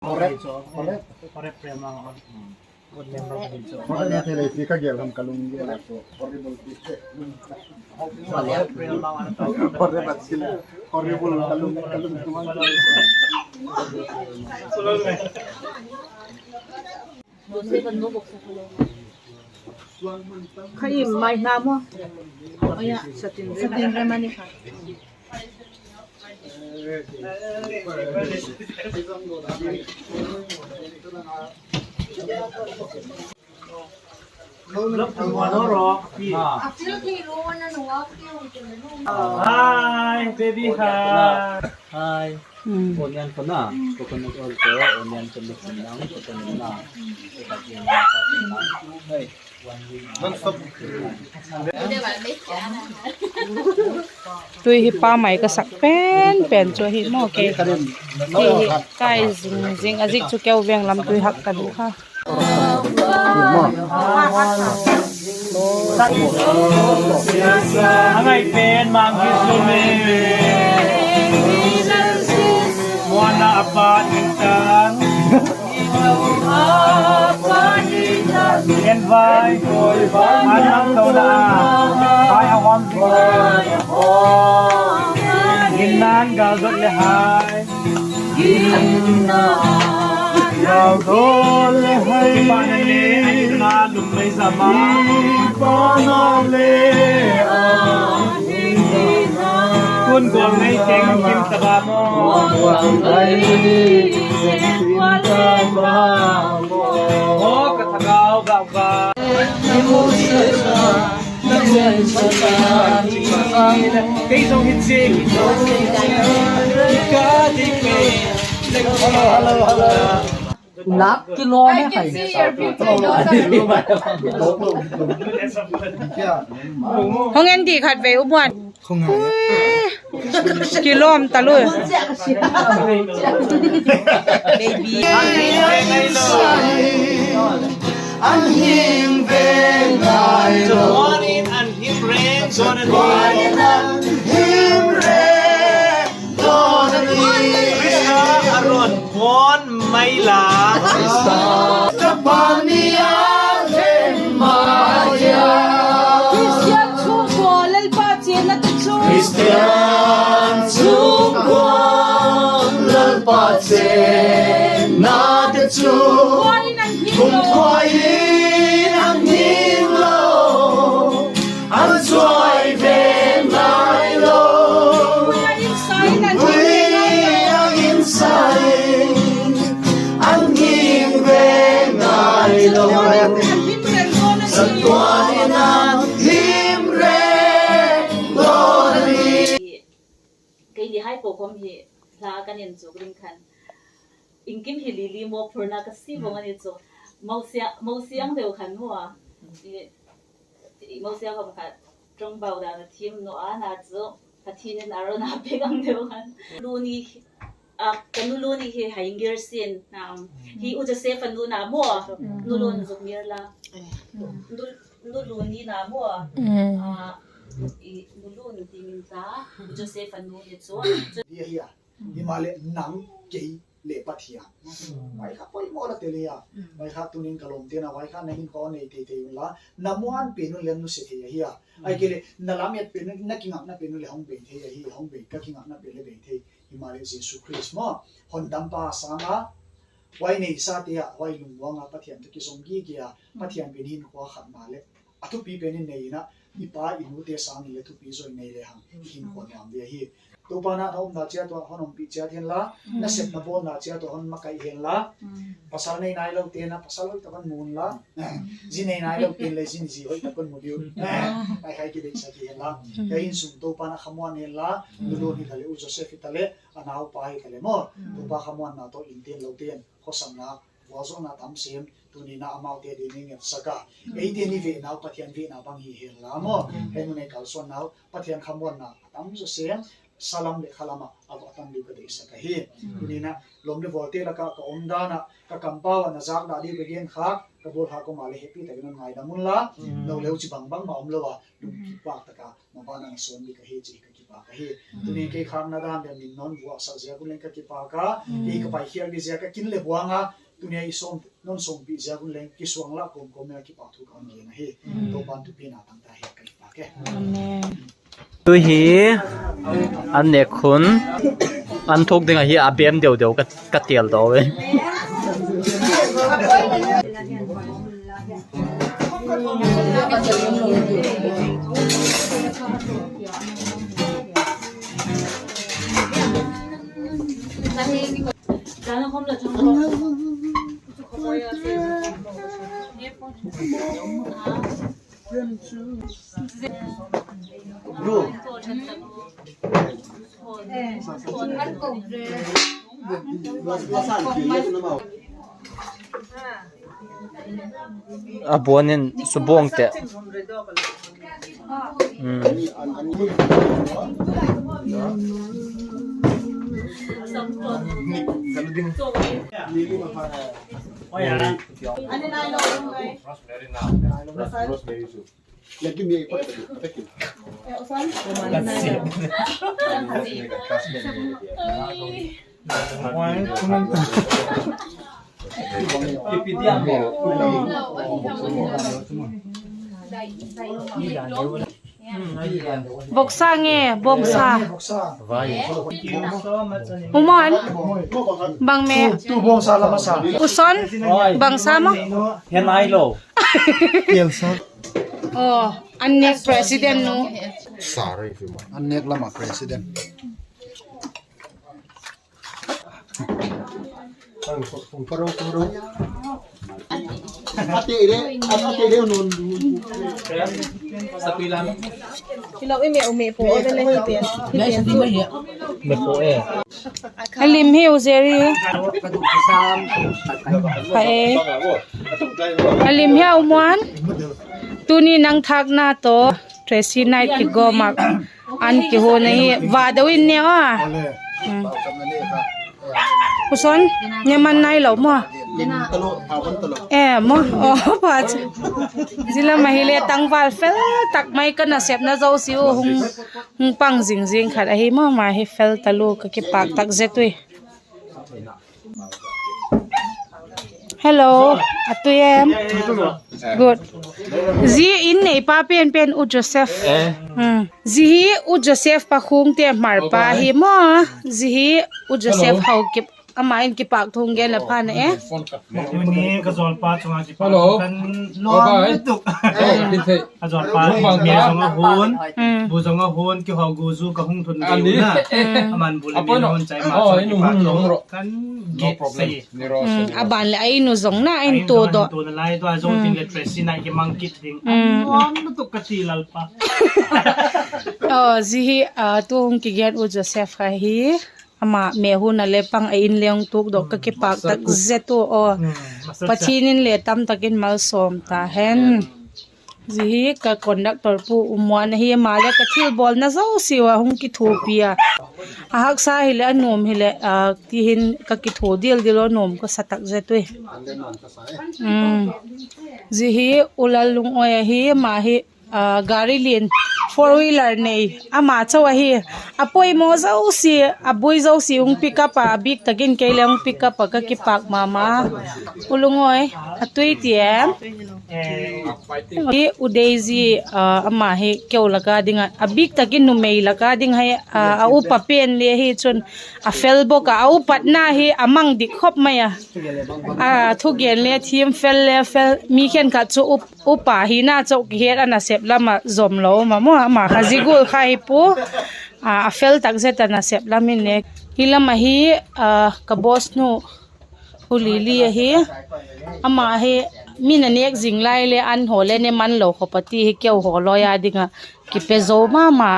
Korek prema ako. Korek na tele fika gelam kalung gela so horrible fish. Korek prema ako. Korek batsila. Horrible kalung tuman. Sulol me. Kayo may namo. Oya sa tindre man ni. Hi, baby, hi. Hi. Onion ko na. Coconut oil ko. Onion ko mix lang. Coconut na. Hey. Tui hi pa mai ka sak pen cho hi mo ke hi kai zing azik chu keu veng lam tui hak ka du kha Angay pen mang kisume. Mwana apat nintang. Invite anang tauna. Ay awam Ginan gagot lehay. Gagot lehay. Panale malum may sama. Panale kun gol may keng kim taba mo. Oh katagaw gawa. Kay song hitsi. Hello. lap kilo me khai hong en di khat ve ubwan Không hề. kilom talu baby Anh hiền về ngài One in and him rain, son and hiền rê đô đa Krishna Aron, one Maila. Tapania lên Maria Christian chu ko lal pa chen na chu Christian chung quang lên pa chen na te chu cùng khoai anh hiền lâu anh xoay về lại lâu anh inside anh nghiêng về ngài lâu rất qua đi nam hiếm rê đô đi cái gì hay bộ com hi là cái nhân số linh khan ingkim hi lili mo purna ka si bonga ni so mausiang deu khan mo mausiang ka ka trong bao da team no ana zo ka thinen aro na pegang deu khan luni kanu luni hi haingir sin na hi uja se fan lu na mo nu lun zo mir la nu luni na mo lulun tingin sa Joseph anu itu dia hiya himale nang kei le pathia mai kha poi mo la tele ya mai kha tunin kalom te na mai kha nahin ko nei te la namuan penu lem nu se the hiya ai kele nalamiat penu na kingak na penu le hong be the hi hong be ka kingak na pele be the himale jesu christ mo hondam pa sanga wai nei sa te ya wai lungwanga pathian te ki somgi ki ya pathian benin ko khat male atu pi benin nei na ipa inu te sang le tu pi zoi nei le hang hin ko nyam de hi to pa na thom na chia to honom pi chia thian la na sep na bon na chia to hon makai hen la pasal nei nai lo te na pasal lo takan mun la ji nei nai lo te le jin ji hoi takan mu diu ai khai ki de sa ki hen la ya in sum to pa na khamwan hen la lu ni thale u joseph itale anau pa hi thale mo to pa khamwan na to in ten lo ten khosam na wazo na tam sem tuni na amau te de ning saka eite ni ve na pathian ve na bang hi hen la mo henu ne kal son na pathian khamwan na tam so sem salam le khalama ava tam du ka de saka hi tuni na lom de volte la ka omda na ka kampawa na zak da di begin kha ka bol ha ko male happy ta gnan ngai da mun la no leu chi bang bang ma om lo wa dum ki pa ta ka ma ba na son bi ka he chi ka ki pa ka hi tuni ke khang na dan de min non buak sa zia kun leng ka ki pa ka hi ka pai hial ni zia ka kin le buanga tunia i som non som pi zia kun leng ki suang la kom kom ya ki pa thu kan ge na hi to ban tu pi na tang ta hi ka pa ke amen tu hi an ne khun an thok dinga hi abem deu deu ka tel do we 나는 컴퓨터 좀 abuanin subong te Lagi mi ikot tadi. boksa nge bongsa boksa umon bang me tu boksa la masa uson bangsa mo hen ai lo oh annek president no Sorry, Anek lama presiden. Ate ide nun. sa pilam Hilaw umi po o dala hipian. me po alim hi uzeri pae alim hi umon tuni nang thak na to Tracy night ki go mak an ki ho nahi wadawin ne a uson nyaman nai lo mo mo oh pat zila mahile tangwal fel tak mai kana sep na zo siu hung pang jing jing khat a hi ma ma hi fel talu ka ki pak tak zetui hello atuyem good zi in nei pa pen u Joseph zi u Joseph pa khung te mar pa hi mo zi u Joseph hau ki ama in ki pak thung gen la phan ini kazol pa chunga ki pa kan lo tuk kazol pa mi zonga hun bu zonga hun ki ho gu zu ka hung thun ge na aman bu le mi hon chai ma kan ge se aban le ai nu zong na in to do to na lai to a zong tin le Tracy na ki mang kit ding am tuk ka ti lal pa oh zi tu hung ki gen u Joseph ka hi ama me hu na le pang ai in leong tuk dok ka ki pak tak zetu o pachinin le tam takin mal som ta hen zi ka conductor pu umwan hi ma le ka thil bol na zo siwa hung ki thu pia a hak sa hi le anom hi le ti hin ka ki thu dil dilo nom ko satak zetui zi hi ulal lung oya hi ma hi gari lin 4-wheeler nei ama chawa hi apoi mo zau si abui zau si ung pick up a big takin keileng pick up ka ki pak mama ulungoi atui tiem hi udezi ama hi keu laka dinga a big takin nu mei laka ding hai a upa pen le hi chun a felbo ka a upat na hi amang dik khop maya thugen le thim fel le fel mi khen ka chu upa hi na chok her ana sep lama zom lo mamo ma khazigul khai pu a fel tak zeta na sep lamin ne hilama hi ka boss nu ulili hi ama hi mina nek jinglai le an hole ne man lo khopati hi keu ho lo ya dinga ki pe zo ma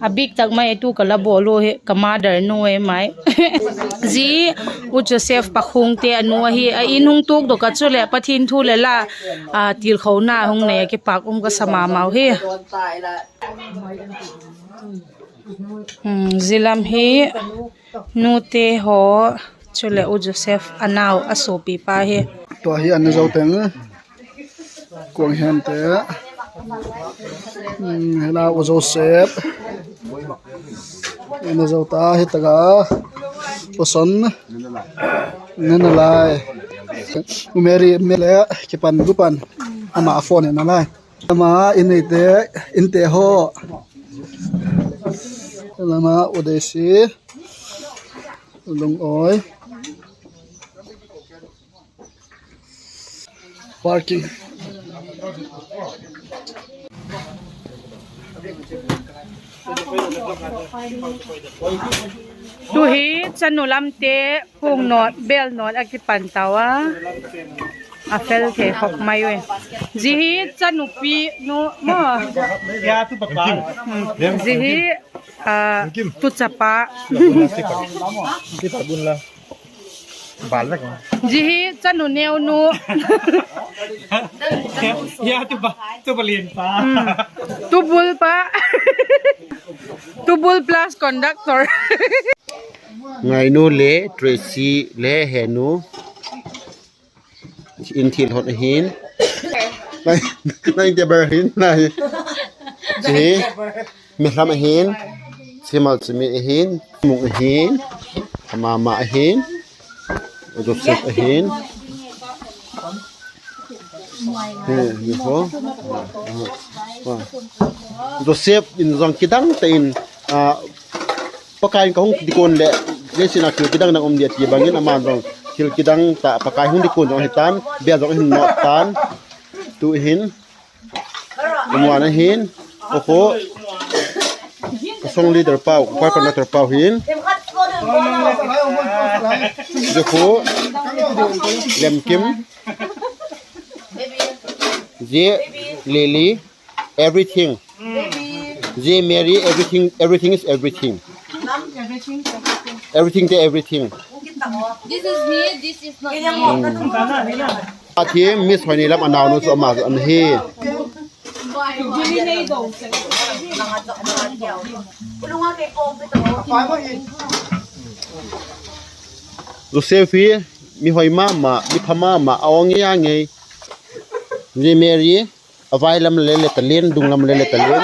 a big tak mai tu kala bolo he commander no e mai zi u Joseph pakhung te anu hi a inung tuk do ka chule pathin thu le la til khona hung ne ki pak ka sama mau hi zilam hi nu te ho chule u Joseph anau asopi pa hi To hi an zo teng. Kuang hen te na o Joseph na zo ta hitaga poson nanalai umeri mele kipan gupan ama phone nanalai ama inte ho lama odesi long oi parking tu hi chanulam te phung not bel not akipan tawa a fel the khok mai we ji hi chanupi no mo ya tu papa ji hi tu chapa ji hi chanu neu nu ya tu balin pa tu bul pa tu bul plus conductor ngày nu lễ Tracy lễ hè nu in thiên hot hin nàyจะเบอร์hin này chỉ mình làm hin chỉ mà chỉ mình hin mùng hin mà hin rồi xếp hin như thế rồi xếp in dòng kidang tin pakai kong dikon le le sina kil kidang nang om dia ti bangin aman dong kil kidang ta pakai hung dikon dong hitan bia dong hin not tan tu hin umwana hin oko song leader pau kwa conductor pau hin joko lem kim je lily everything je mary everything is everything everything to everything This is me, this is not me. Athi miss hoini lam anaw no so ma an he Josefi mi hoima ma mi phama ma awangi ange ni mary availam le talen dunglam le talen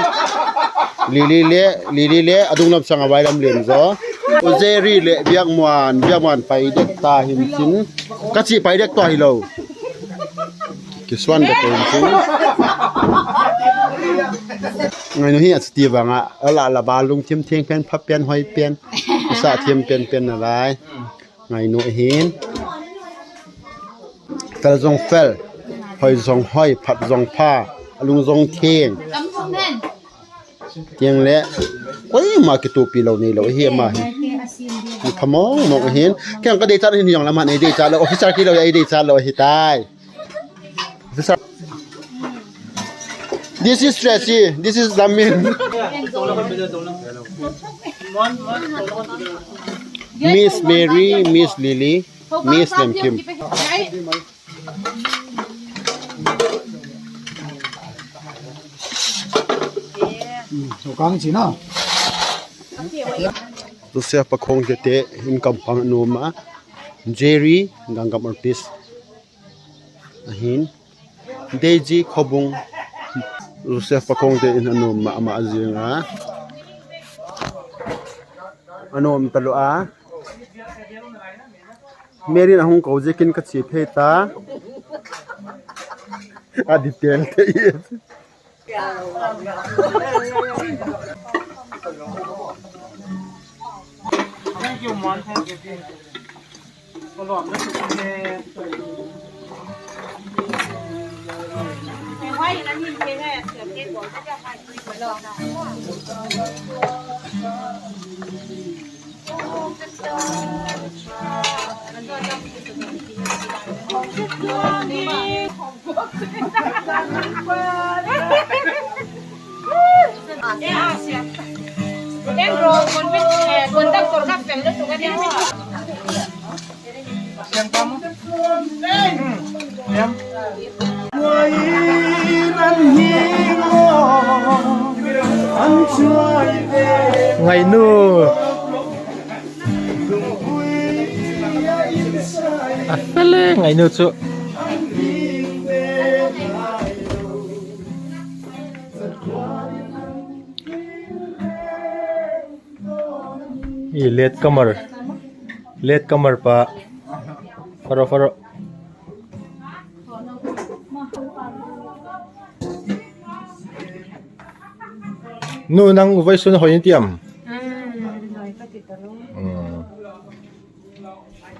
lili le adunglam sang availam len zo Uzeri le biak muan pai dek ta him sin kachi pai dek to hi lo kiswan da ko sin ngai no hi ati banga ala la balung thim theng pen phap pen hoi pen sa thim pen na lai ngai no hin fel zong fel hoi zong hoi phat zong pha alung zong theng tiếng lẽ quấy mà cái tụ pi lâu này lâu hiểm mà thầm mong một hiến cái cái đây cha hình dòng làm hạn này đây cha lâu officer kia lâu đây cha lâu hiện tại this is Tracy this is Lamin Miss Mary Miss Lily Miss Lam Kim Kang chỉ nào tu se pa khong te in kampang no ma Jerry gangam artist ahin Deji khobung tu se pa khong te in no ma azinga anom talo a Mary na hong ko jekin ka chi pheta a detail te Thank you, man. Thank you. Follow up. Let's Dentro con doctor Capel lo suka dia. Yang kamu? Yang. Ngày nu Afele ngày nu chu late comer pa faro nu nang vai sun hoin tiam Hỏi có thịt tà lú.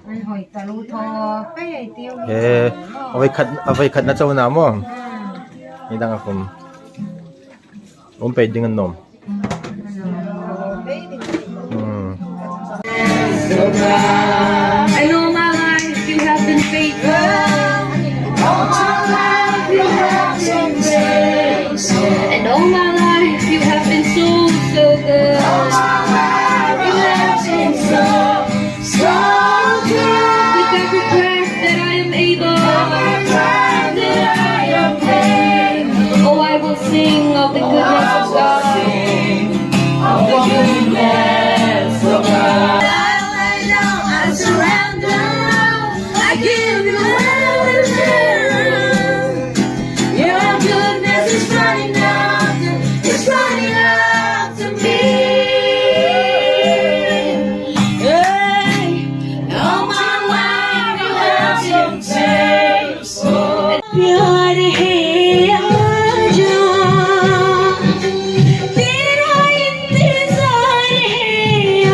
Anh hỏi tà lú thò cái tiêu. avai khat na chaw na mo ni dang akum pe ding an nom I know my life you have been faithful. All my life you have been faithful. And all my life you have been so good. All my life you have been so good. With every breath that I am able, oh, I will sing of the goodness of God. Of the goodness of God. I surrender. I give you everything. Your goodness is running after. It's running after me. Hey, all my life you have been faithful. प्यार है आजा, तेरा इंतजार है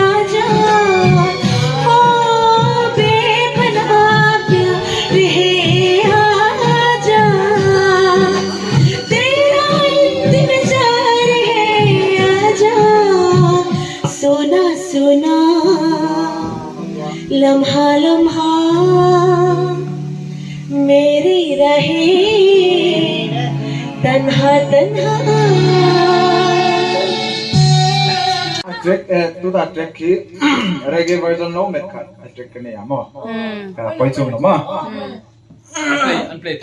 आजा, ओ बेपनाह प्यार है आजा, तेरा इंतजार है आजा, सोना सोना लम्हा लम्हा मेरी रहे तन्हा तन्हा. Track tu ta track ki reggae version no met khat track ke ne amo ka poi chung no ma unplay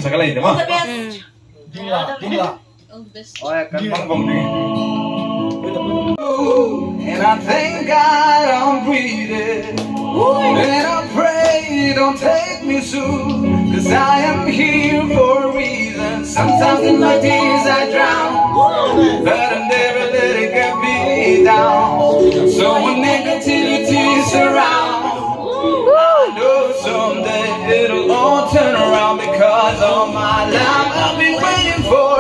sakalai de ma oy kan bang bang ni. And I thank God I'm breathing, and I pray don't take me soon, 'cause I am here for a reason. Sometimes in my tears I drown, but I never let it get me down. So when negativity surrounds, I know someday it'll all turn around, because all my life I've been waiting for,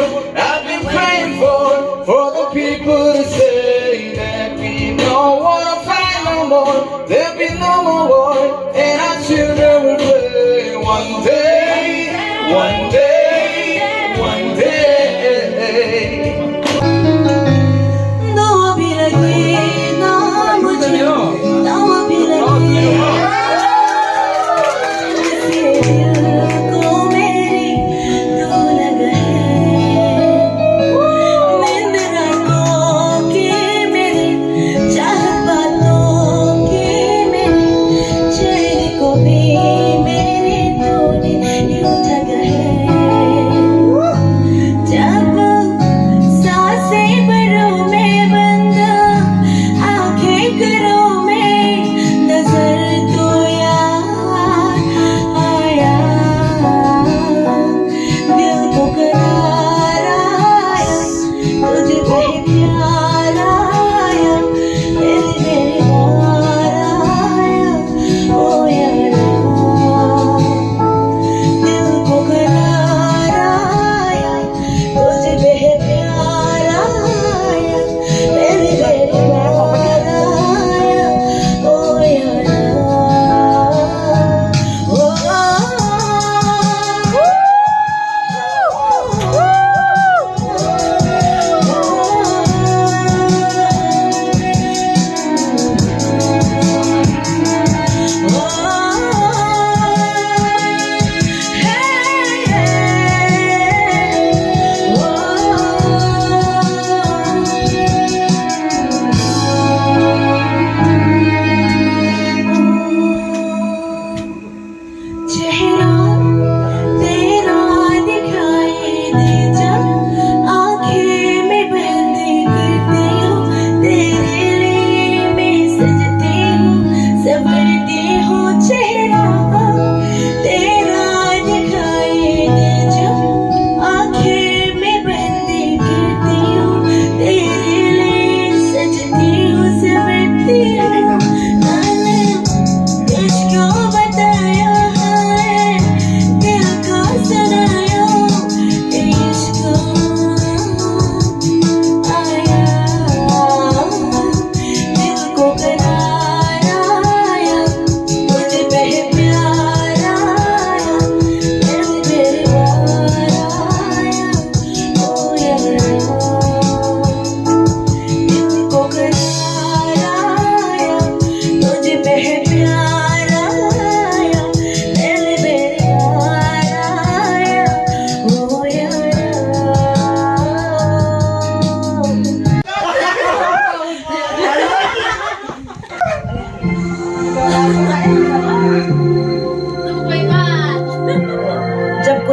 I've been praying for the people to say that we don't wanna fight no more, there'll be no more war, and our children will play one day, one day, one day. No abhi lagi, na mujhe, na abhi lagi. को मेरी तू लग है, नींद रातों की मेरी, चाहत बातों की मेरी, चैन को भी मेरी तूने यूं ठग है.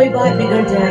कोई बात बिगड़ जाए।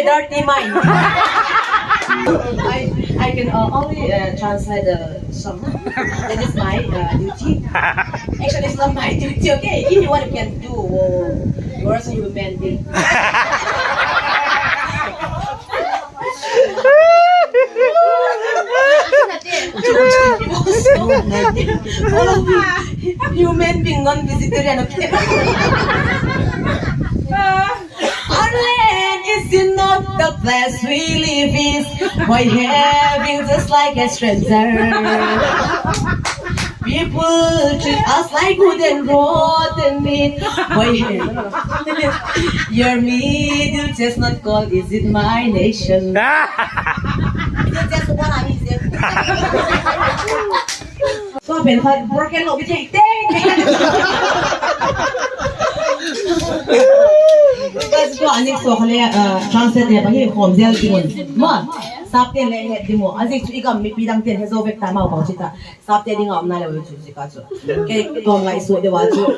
Dirty mind. I can only translate the song. That is my duty. Actually, it's not my duty. Okay, if you want, you can do. You're also human being. Human being, non-vegetarian. Okay. Is it not the place we live in? Why having just like a stranger? People treat us like good and rotten meat. Why your middle chestnut called? Is it my nation? Soเป็นbroken lookไปเต้งก็อันนี้ส่วนเขาเรียกtranslate เนี่ยบางทีผมเซลล์จริงมั้งซับเตียนเลยเหตุดิมั้งอันนี้ช่วยกันมีปีดังเตียนให้โซเฟกตามมาบอกชิตาซับเตียนดิ่งอ่ะมันอะไรวะช่วยกันช่วยแค่ตัวไงส่วนเดียวว่าช่วย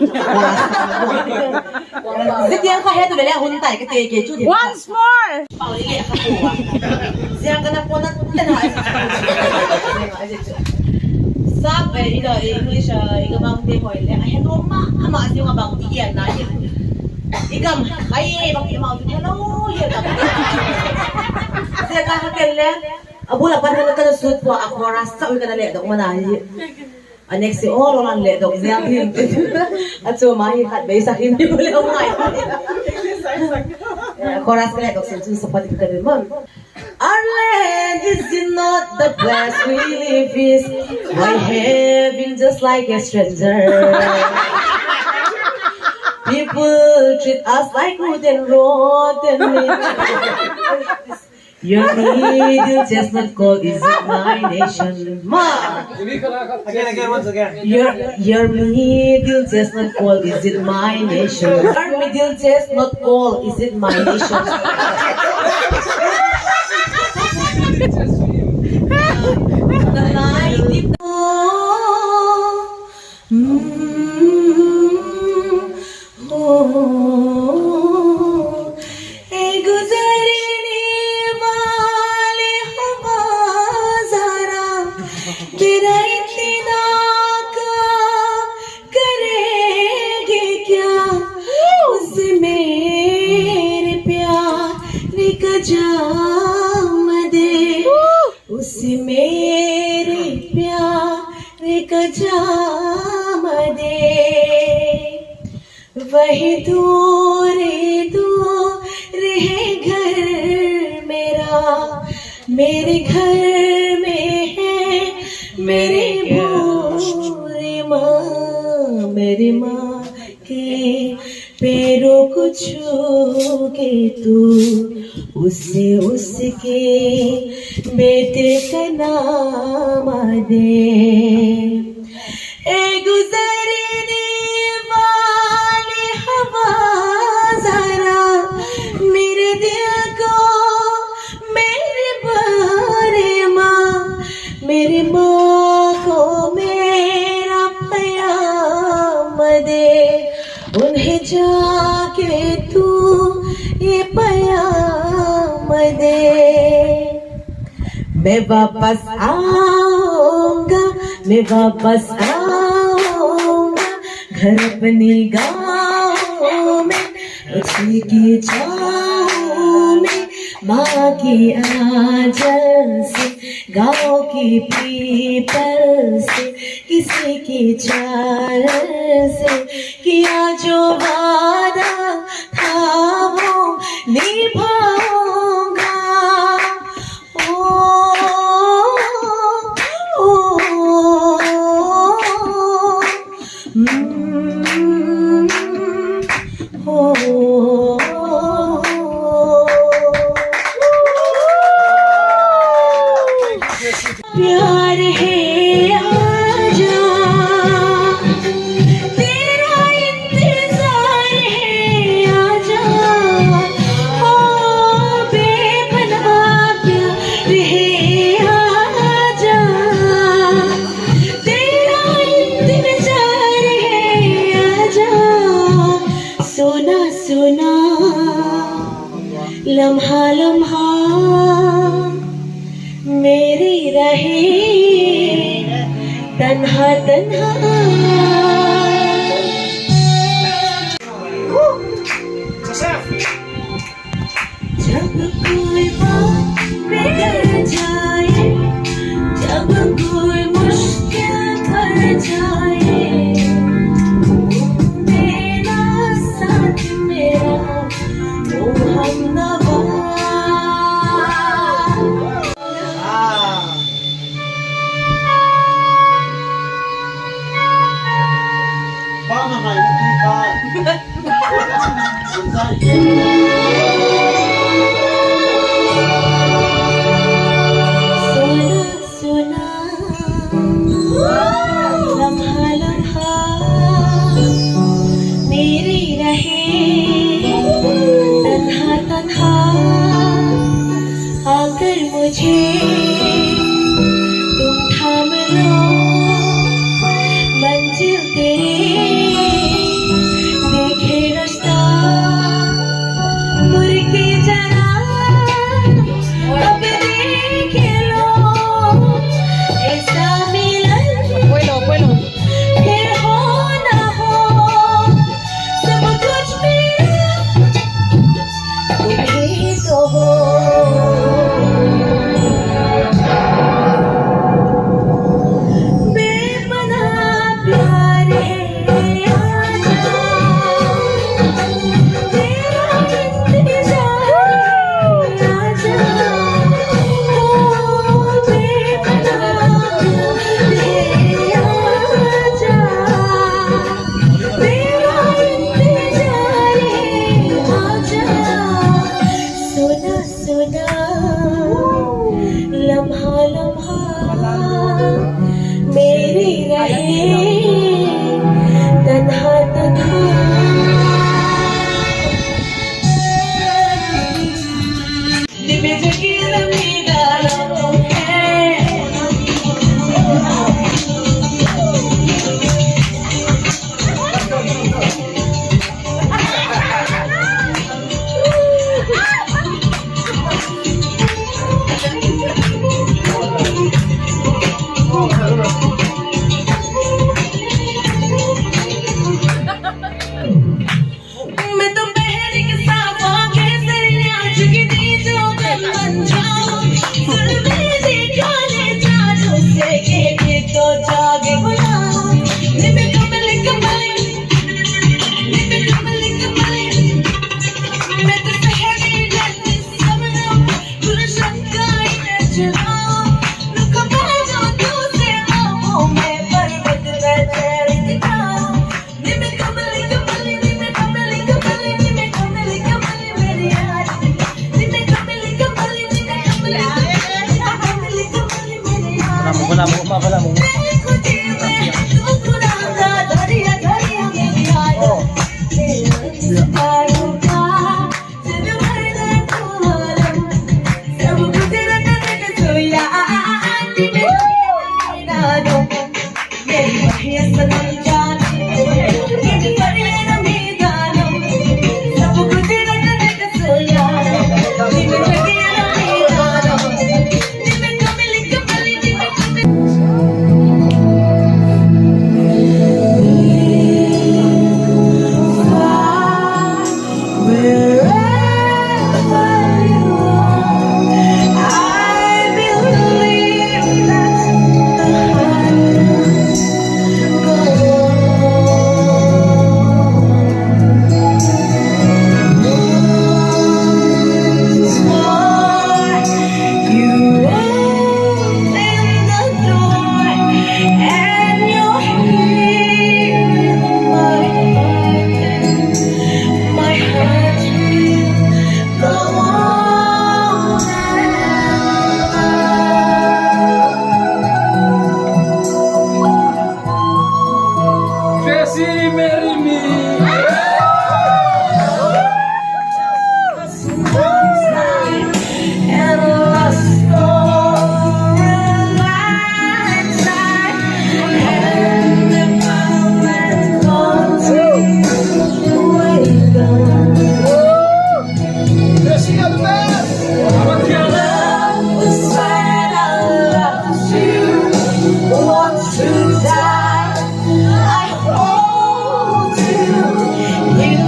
สิเตียนเขาให้ตัวเลี้ยหุ่นไต่ก็เตะเกจุด Once more เป่าเลี้ยเขาหัวเสียงกันนะคนนั้นเล่นหายซับอีกEnglish อีกบางทีหอยเลยเห็นว่ามาสิว่าบางทีเย็นนะIkam, ay, bakit yung mga hello, yun ako. Siya kakakailan, abula pa naman ka na suit po, ako rasta, uy ka na ledok manahi. Next si Oro lang ledok, siya yun. At so, mahikat ba, isa hindi mo lang mga Ako rasta ledok, siya sa patik ka din mo. Our land is not the place we live is. Why having just like a stranger? People treat us like wood and rotten meat. Your middle chestnut called is it my nation? Ma! Again, once again. Your middle chestnut called is it my nation? Your middle chestnut called is it my nation? The night is जाम दे, उस मेरे प्यार का जाम दे। वही दूर दूर है घर मेरा, मेरे घर में है मेरी बुरी माँ, मेरी माँ के पैरों को छू के तू उससे उसके बेटे का नाम दे। ए गुजरने वाली हवा जरा मेरे दिल को मेरी बारे माँ, मेरी माँ को मेरा प्याम दे। उन्हें जाके तू ये प्याम दे। मैं वापस आऊंगा, मैं वापस आऊंगा घर अपने गाँव में, उसी की छाँव में, माँ की आंचल से, गाँव की पीपल से, किसी की चाल से किया जो वादा था वो निभाऊंगा। ओ, ओ, ओ, प्यार है आजा, तेरा इंतजार है आजा, ओ बेपनाह प्यार है आजा, तेरा इंतजार है आजा। सोना सोना लम्हा लम्हा मेरी रहे तन्हा तन्हा। जब कोई बात बिगड़ जाए, जब कोई मुश्किल पड़ जाए, मेरा साथ मेरा वो हमनवा। सोना सोना लम्हा लम्हा मेरी रहे तन्हा तन्हा। आकर मुझे तुम थाम लो, मंजिल तेरी देखे रास्ता, मुड़ के जरा अब देख लो, ऐसा मिलन फिर हो ना हो, सब कुछ मेरा तुम्हें तो हो। बेपनाह प्यार है she marry me? And a love story lifetime. And if I let go to wake up. Yes, she got the best. But your love was right, I loved you. Want to die, I hold you. In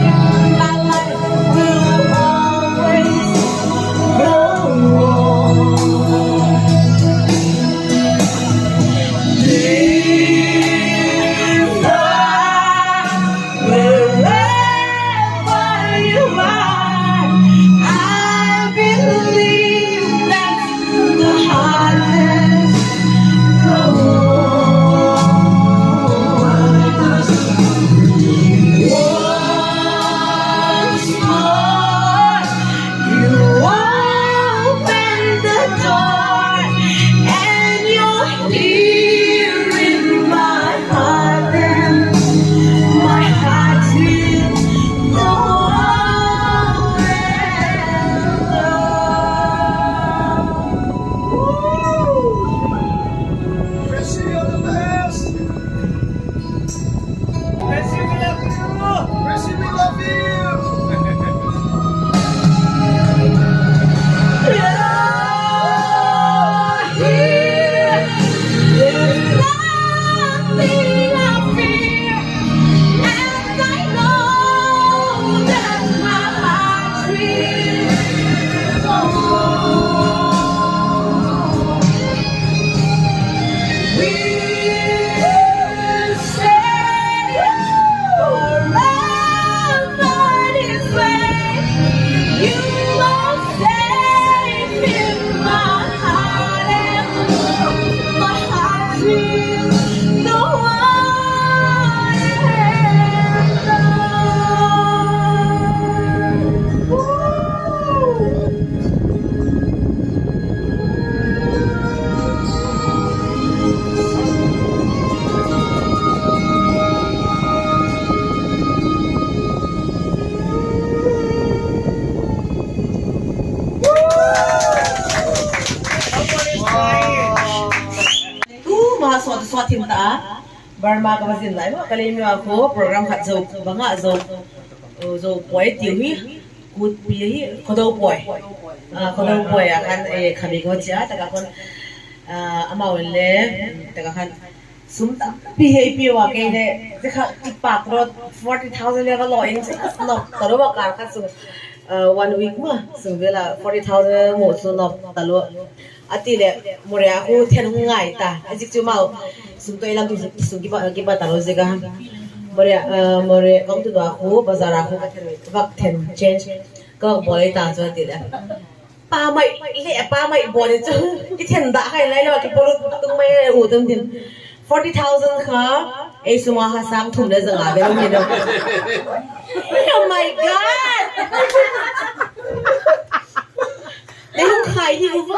my life will always go on. Deep down, wherever you are, I believe that's the hardest once more, you open the door, and you're here in my heart, and my heart will go on and on. Chrissy, you're the best. Chrissy, we love you. Chrissy, we love you. You're here. There's nothing I fear, and I know that my heart will go on. We'll stay forever this way. You are safe in my heart, and my heart will go on and on. Mga suat tim ta Burma ka masin lai mo kali mi ako program khat zo banga zo zo poi tiu hi kut pi hi khodo poi akan e khami ko cha ta ka kon ama wele ta ka khan sum ta pi wa ke ne ta kha pak ro 40,000 level lo in no ta ro ba kar kha sum 1 week ma sum vela 40,000 mo so no ta lo ati le moria ko then ngai ta ajik chu mau sum to elam tu sum ki ba ta lo je ga more kong tu da ko bazar ko ka then bak then change ko boy ta cho ti le pa mai bo ni chu ki then da hai lai lo ki polu tung mai u tum tin 40,000 kha e suma ha sam thum le zanga be ni do oh my god They don't cry you.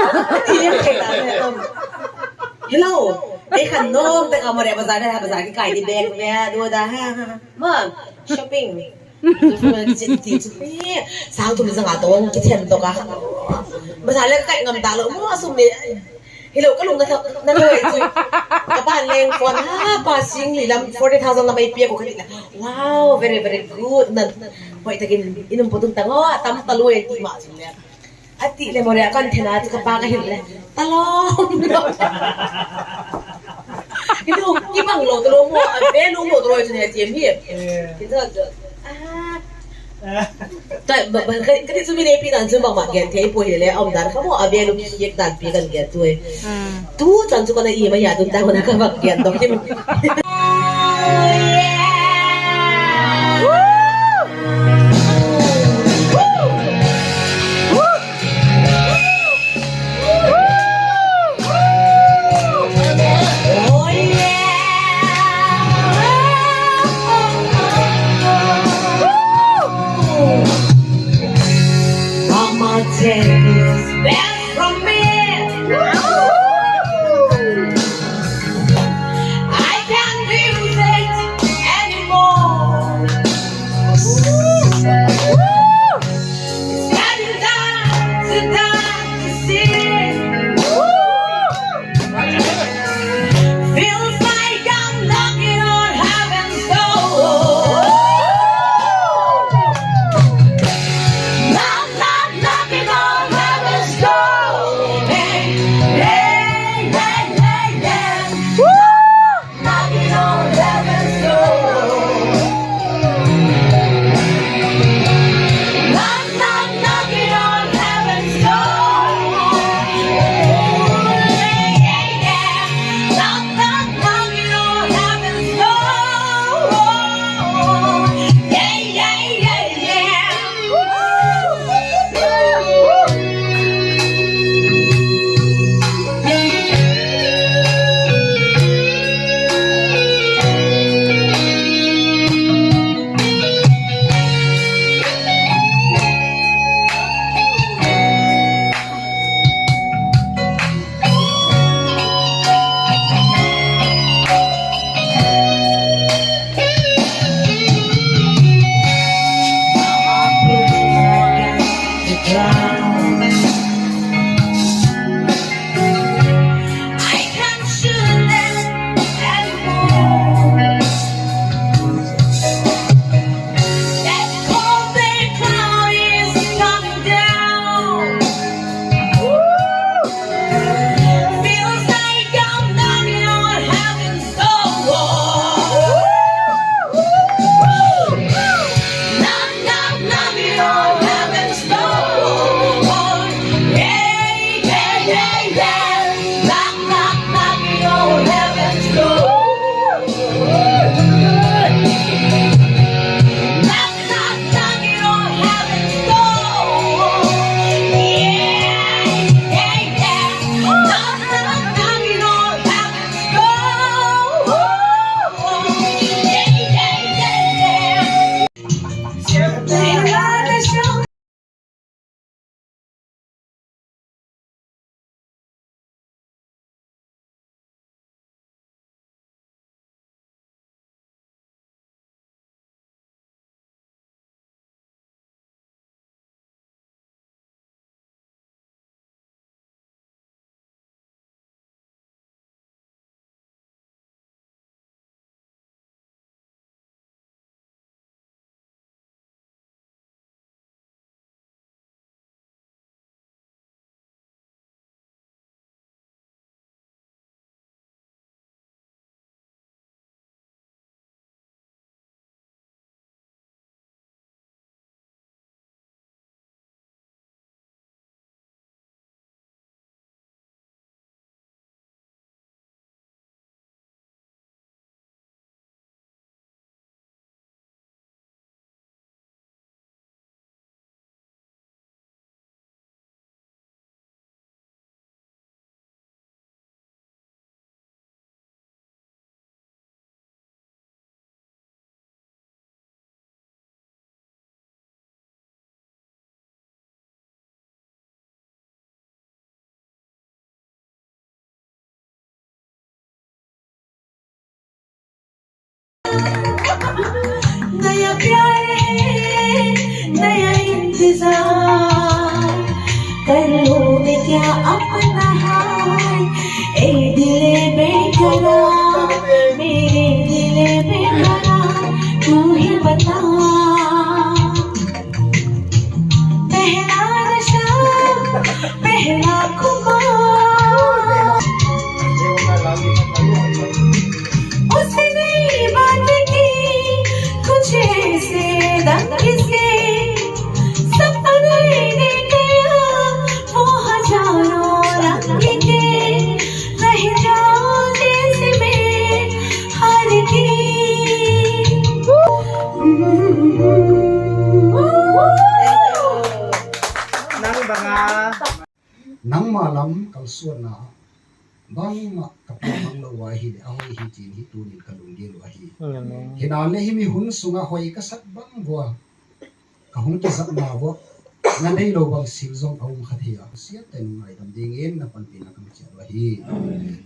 Hello. They can know that I'm a bazaar ki kai di bag me do da ha. Mom, shopping. Sao tụi mình sang tông cái tiền to cả. Bazaar le kai ngam ta lo mo asum ni. Hello ka lung ka na le chu. Ka ban leng phone ha pa sing li lam 40,000 lam ai pia ko khali. Wow, very very good. Nan poi takin inum potung tango tam talu e ti ma chung le. Ati le more akan thena ka pa ka hil le talong itu ki bang lo to mo be lu mo to ne ti mi ki ta ta ba ka ti sumi ne pi dan chu bang ma gen te po le om dan ka mo abe lu ki ek dan pi kan ge tu tu chan chu ka na i ma ya tu ta na ka ba gen to ki I can't do it anymore. lam kal suan na bang ma kapla mang lo wa hi a hoi hi chin hi tunin kalung ge lo hi hina le hi mi hun sunga hoi ka sat bang wa ka hung ki zap na wa na dei lo bang sil zong aum khathia sia ten ngai dam ding en na pan pin na kam cha wa hi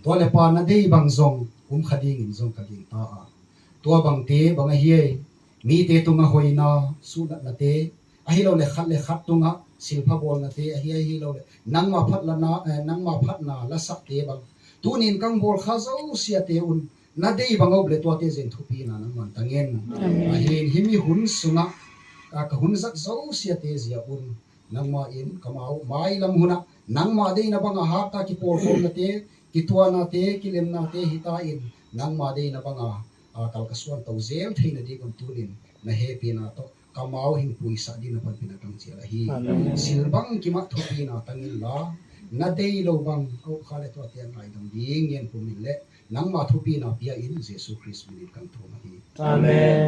to le pa na dei bang zong khading in zong ka ding ta a to bang te bang hi mi te tunga hoi na su na te a hi lo le khat tunga silpha bol na te a hi lo le nang ma phat na la sak te bang tunin kang bol kha zo sia te un na dei bang ob le to te zen thupi na nang man tangen a hin himi hun sunga ka hun zak zo sia te zia un nang ma in kamau mai lam huna nang ma dei na banga ha ta ki por form na te ki tua na te ki lem na te hita in nang ma dei na banga kal ka suan to zel theina di kon tunin na happy na to kamau hing puisa di na pan pinatang sila hi silbang kima thupi na tangin la na dei lo bang au khale to tiang ai dam ding yen pumile nang ma thupi na pia in Jesus Christ minit kan thoma hi amen